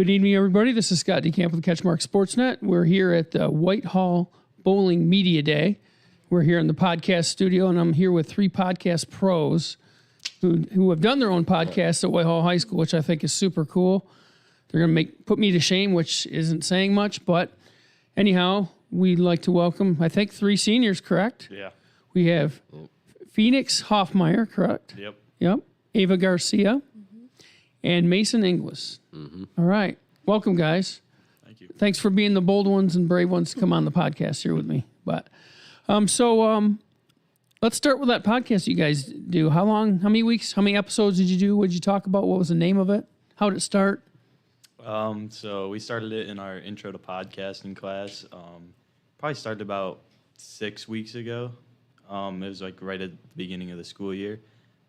Good evening, everybody. This is Scott DeCamp with CatchMark SportsNet. We're here at the Whitehall Bowling Media Day. We're here in the podcast studio, and I'm here with three podcast pros who have done their own podcasts at Whitehall High School, which I think is super cool. They're going to put me to shame, which isn't saying much, but anyhow, we'd like to welcome, I think, three seniors, correct? Yeah. We have Phoenix Hoffmeyer, correct? Yep. Ava Garcia, and Mason Inglis. All right. Welcome, guys. Thank you. Thanks for being the bold ones and brave ones to come on the podcast here with me. But let's start with that podcast you guys do. How many weeks, how many episodes did you do? What did you talk about? What was the name of it? How did it start? So we started it in our intro to podcasting class. Probably started about 6 weeks ago. It was like right at the beginning of the school year.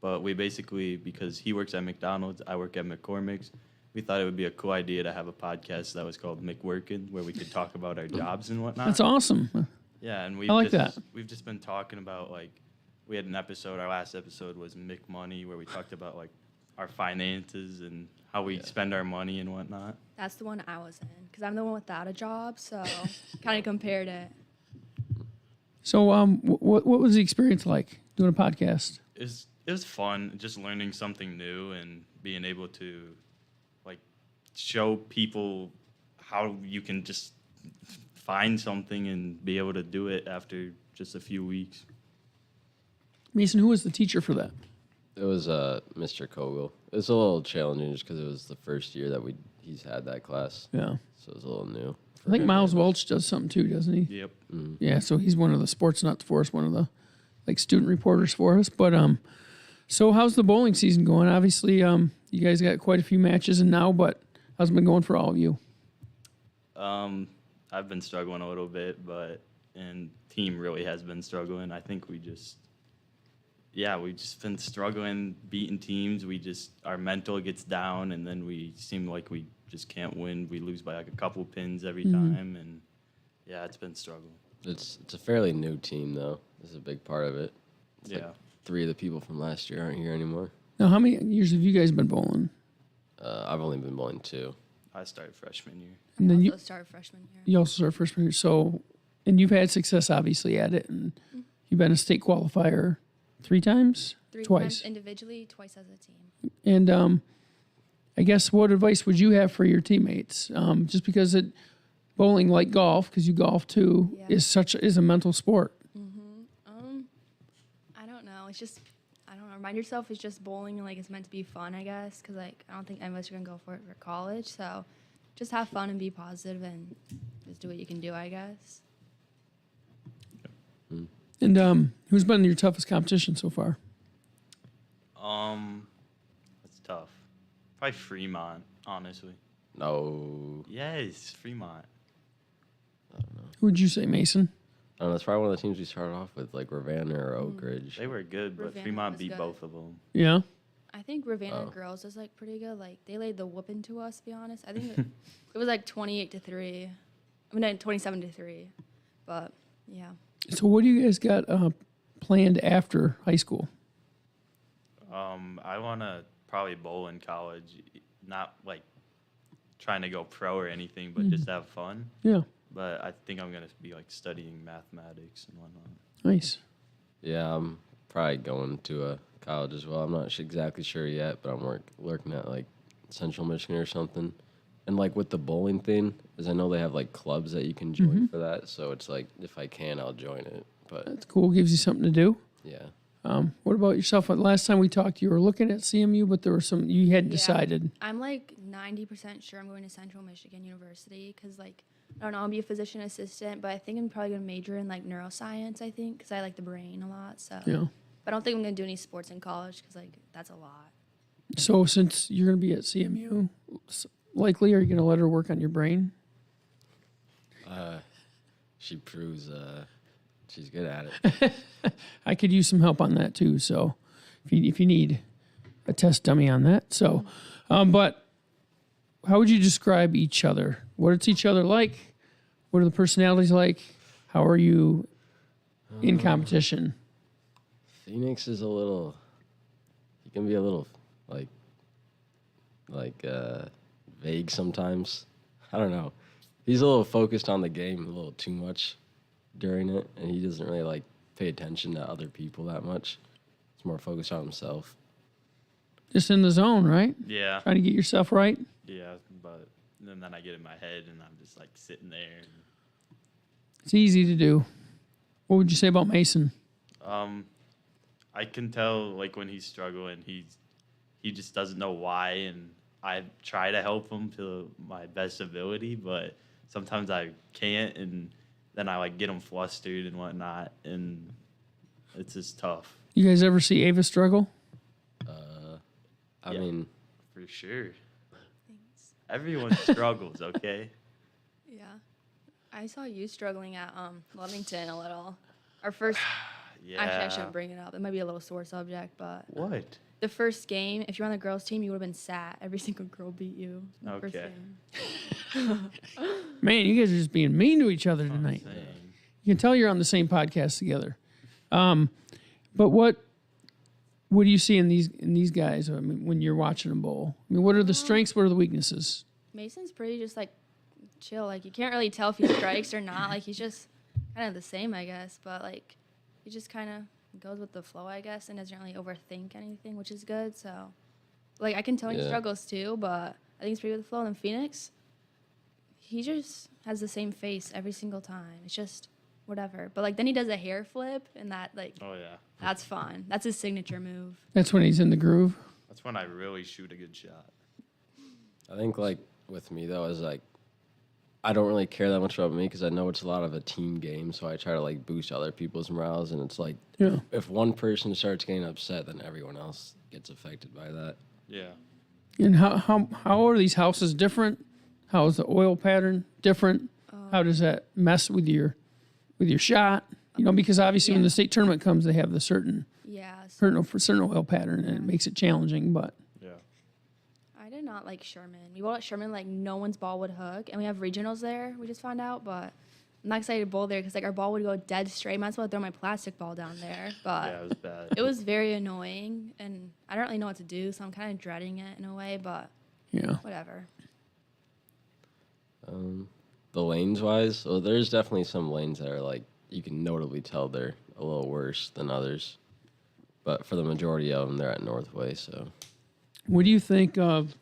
But we basically, because he works at McDonald's, I work at McCormick's, we thought it would be a cool idea to have a podcast that was called McWorkin', where we could talk about our jobs and whatnot. That's awesome. Yeah, and like that. We've just been talking about, like, we had an episode, our last episode was McMoney, where we talked about, like, our finances and how we spend our money and whatnot. That's the one I was in, because I'm the one without a job, so kind of compared it. So what was the experience like doing a podcast? It was fun, just learning something new and being able to, like, show people how you can just find something and be able to do it after just a few weeks. Mason, who was the teacher for that? It was Mr. Kogel. It was a little challenging just because it was the first year that he's had that class. Yeah. So it was a little new. I think Miles Welch does something too, doesn't he? Yep. Mm-hmm. Yeah, so he's one of the SportsNet for us, one of the student reporters for us. But so how's the bowling season going? Obviously, you guys got quite a few matches but how's it been going for all of you? I've been struggling a little bit, and team really has been struggling. I think we've just been struggling beating teams. Our mental gets down, and then we seem like we just can't win. We lose by like a couple pins every time, and yeah, it's been struggle. It's a fairly new team, though. This is a big part of it. It's yeah. Like 3 of the people from last year aren't here anymore. Now, how many years have you guys been bowling? I've only been bowling 2. I started freshman year. And then I also started freshman year. You also started freshman year. So, and you've had success, obviously, at it. And you've been a state qualifier 3 times? 3 Twice. times individually, twice as a team. And I guess what advice would you have for your teammates? Just because bowling, like golf, because you golf too, is a mental sport. I don't know. It's just, I don't know. Remind yourself it's just bowling and, like, it's meant to be fun, I guess, because, like, I don't think any of us are going to go for it for college. So just have fun and be positive and just do what you can do, I guess. And who's been your toughest competition so far? That's tough. Probably Fremont, honestly. No. Yes, Fremont. I don't know. Who would you say, Mason? I don't know. It's probably one of the teams we started off with, like Ravenna or Oak Ridge. They were good, but Ravenna Fremont was beat good. both of them. Yeah. I think Ravenna girls is, like, pretty good. Like, they laid the whooping to us, to be honest. I think it was, like, 28-3. I mean, 27-3. But, yeah. So what do you guys got planned after high school? I want to probably bowl in college, not like trying to go pro or anything, but just have fun. Yeah. But I think I'm going to be like studying mathematics and whatnot. Nice. Yeah, I'm probably going to a college as well. I'm not exactly sure yet, but I'm looking at like Central Michigan or something. And like with the bowling thing, is I know they have like clubs that you can join for that. So it's like if I can, I'll join it. But That's cool. Gives you something to do. yeah. What about yourself? Last time we talked, you were looking at CMU, but there were you hadn't decided. I'm like 90% sure I'm going to Central Michigan University because, like, I don't know, I'll be a physician assistant, but I think I'm probably going to major in, like, neuroscience, I think, because I like the brain a lot. So, Yeah. But I don't think I'm going to do any sports in college because, like, that's a lot. So since you're going to be at CMU, likely, are you going to let her work on your brain? She proves she's good at it. I could use some help on that too. So if you need a test dummy on that. So, but how would you describe each other? What is each other like? What are the personalities like? How are you in competition? Phoenix is he can be a little vague sometimes. I don't know. He's a little focused on the game a little too much during it, and he doesn't really like pay attention to other people that much. He's more focused on himself. Just in the zone, right? Yeah. Trying to get yourself right. Yeah, but then I get in my head and I'm just like sitting there. It's easy to do. What would you say about Mason? I can tell like when he's struggling, he just doesn't know why, and I try to help him to my best ability, but sometimes I can't, and then I like get him flustered and whatnot, and it's just tough. You guys ever see Ava struggle? I Yeah. mean, For sure. Thanks. Everyone struggles, okay? Yeah. I saw you struggling at Lovington a little. Our first. Yeah. Actually, I shouldn't bring it up. It might be a little sore subject, but What? the first game, if you're on the girls' team, you would have been sat. Every single girl beat you. The first Okay. game. Man, you guys are just being mean to each other tonight. Same. You can tell you're on the same podcast together. But what do you see in these guys? I mean, when you're watching them bowl, I mean, what are the strengths? What are the weaknesses? Mason's pretty just like chill. Like you can't really tell if he strikes or not. Like he's just kind of the same, I guess. But like he just kind of goes with the flow, I guess, and doesn't really overthink anything, which is good. So like I can tell he Yeah. struggles too, but I think it's pretty with the flow. And then Phoenix, he just has the same face every single time. It's just whatever. But like then he does a hair flip, and that like Oh yeah. that's fun. That's his signature move. That's when he's in the groove. That's when I really shoot a good shot. I think like with me though is like I don't really care that much about me because I know it's a lot of a team game, so I try to like boost other people's morales, and it's like Yeah. if one person starts getting upset, then everyone else gets affected by that. Yeah. And how are these houses different? How is the oil pattern different? How does that mess with your shot? You know, because obviously when Yeah. the state tournament comes, they have the certain Yeah. So certain oil pattern, and it makes it challenging. But Yeah. I did not like Sherman. We bowled at Sherman like no one's ball would hook, and we have regionals there. We just found out, but I'm not excited to bowl there because like our ball would go dead straight. Might as well throw my plastic ball down there, but Yeah, it was bad. it was very annoying, and I don't really know what to do, so I'm kind of dreading it in a way. But yeah, whatever. The lanes wise, well, there's definitely some lanes that are like you can notably tell they're a little worse than others, but for the majority of them, they're at Northway. So what do you think of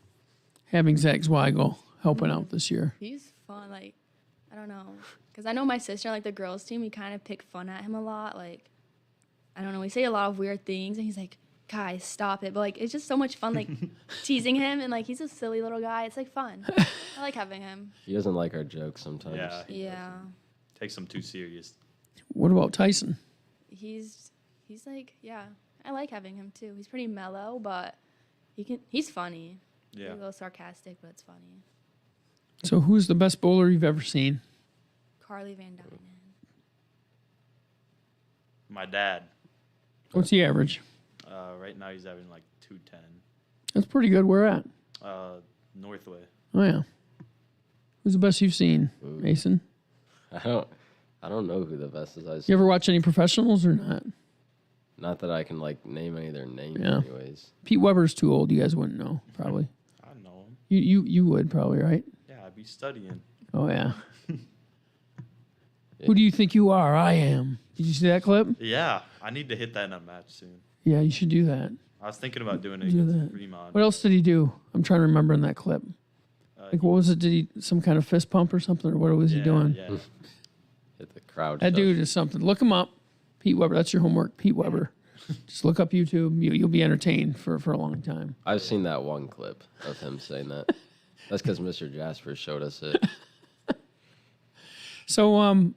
having Zach Zweigel helping out this year? He's fun. Like I don't know, because I know my sister, like the girls' team, we kind of pick fun at him a lot. Like I don't know, we say a lot of weird things, and he's like, "Guys, stop it!" But like it's just so much fun, like teasing him, and like he's a silly little guy. It's like fun. I like having him. he doesn't like our jokes sometimes. Yeah. Yeah. Takes them too serious. What about Tyson? He's like, yeah, I like having him too. He's pretty mellow, but he's funny. He's Yeah. a little sarcastic, but it's funny. So who's the best bowler you've ever seen? Carly Van Dynen. My dad. What's the average? Right now he's having like 210. That's pretty good. Where at? Northway. Oh yeah. Who's the best you've seen, Ooh. Mason? I don't know who the best is. You ever watch any professionals or not? Not that I can like name any of their names, Yeah. anyways. Pete Weber's too old. You guys wouldn't know, probably. I know him. You would probably, right? Yeah, I'd be studying. Oh yeah. Who do you think you are? I am. Did you see that clip? Yeah, I need to hit that in a match soon. Yeah, you should do that. I was thinking about doing it Do against that. Fremont. What else did he do? I'm trying to remember in that clip. Like, He- what was it? Did he some kind of fist pump or something, or what was he doing? Yeah. Hit the crowd. That stuff. dude is something. Look him up, Pete Weber. That's your homework, Pete Weber. Just look up YouTube. You'll be entertained for a long time. I've seen that one clip of him saying that. That's because Mr. Jasper showed us it. So,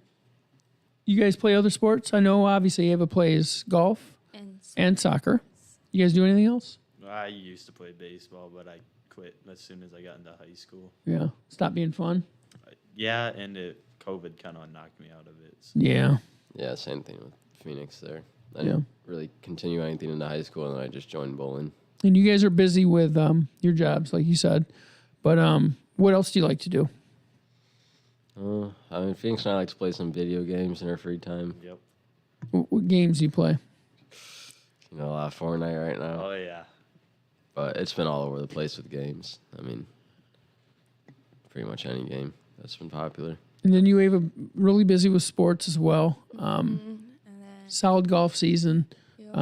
you guys play other sports? I know obviously Ava plays golf and soccer. You guys do anything else? I used to play baseball, but I quit as soon as I got into high school. Yeah. Stop being fun. Yeah, and COVID kind of knocked me out of it. So. Yeah. Yeah, same thing with Phoenix there. I Yeah. didn't really continue anything into high school, and then I just joined bowling. And you guys are busy with your jobs, like you said. But what else do you like to do? I mean, Phoenix and I like to play some video games in our free time. Yep. What games do you play? You know, a lot of Fortnite right now. Oh yeah. But it's been all over the place with games. I mean, pretty much any game that's been popular. And then you were really busy with sports as well. And then, Solid golf season. yep.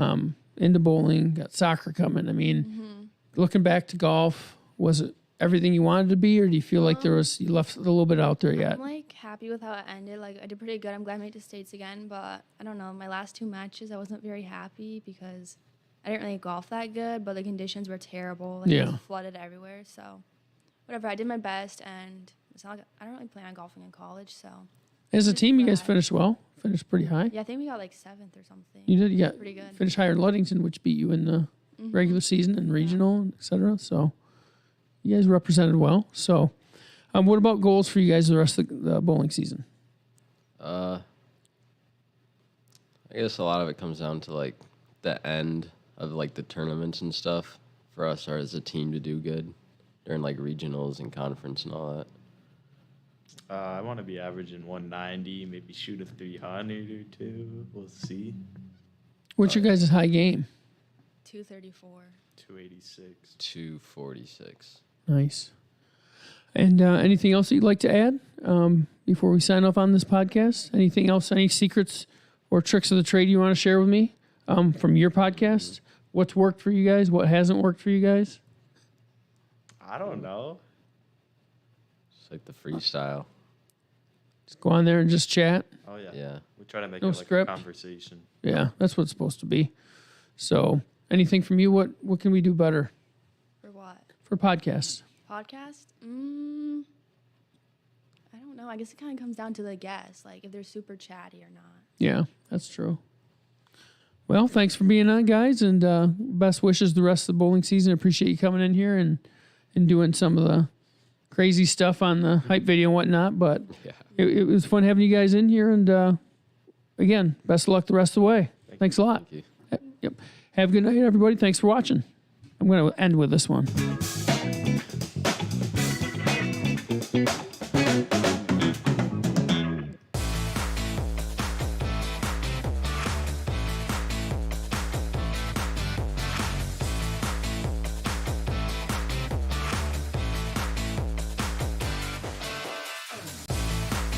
Into bowling. Got soccer coming. I mean, looking back to golf, was it everything you wanted to be, or do you feel like you left a little bit out there yet? I'm like happy with how it ended. Like I did pretty good. I'm glad I made it to states again, but I don't know. My last 2 matches, I wasn't very happy because I didn't really golf that good, but the conditions were terrible. Like, it was flooded everywhere. So whatever. I did my best, and it's not like I don't really plan on golfing in college. So As a just team, you guys glad. finished well. Finished pretty high. Yeah, I think we got like 7th or something. You did. You got Pretty good. finished higher in Ludington, which beat you in the regular season and regional, et cetera. So you guys represented well. So what about goals for you guys the rest of the bowling season? I guess a lot of it comes down to like the end of like the tournaments and stuff for us or as a team to do good during like regionals and conference and all that. I want to be averaging 190, maybe shoot a 300 or 2. We'll see. What's your guys' high game? 234. 286. 246. Nice. And anything else that you'd like to add before we sign off on this podcast? Anything else? Any secrets or tricks of the trade you want to share with me from your podcast? What's worked for you guys? What hasn't worked for you guys? I don't know. It's like the freestyle. Just go on there and just chat. Oh, yeah. Yeah. We try to make No it like script. a conversation. Yeah, that's what it's supposed to be. So anything from you? What can we do better For what? for podcasts? Podcast? I don't know. I guess it kind of comes down to the guests, like if they're super chatty or not. Yeah, that's true. Well, thanks for being on, guys, and best wishes the rest of the bowling season. Appreciate you coming in here and doing some of the crazy stuff on the hype video and whatnot. But Yeah. it was fun having you guys in here. And again, best of luck the rest of the way. Thanks a lot. Thank you. Yep. Have a good night, everybody. Thanks for watching. I'm going to end with this one.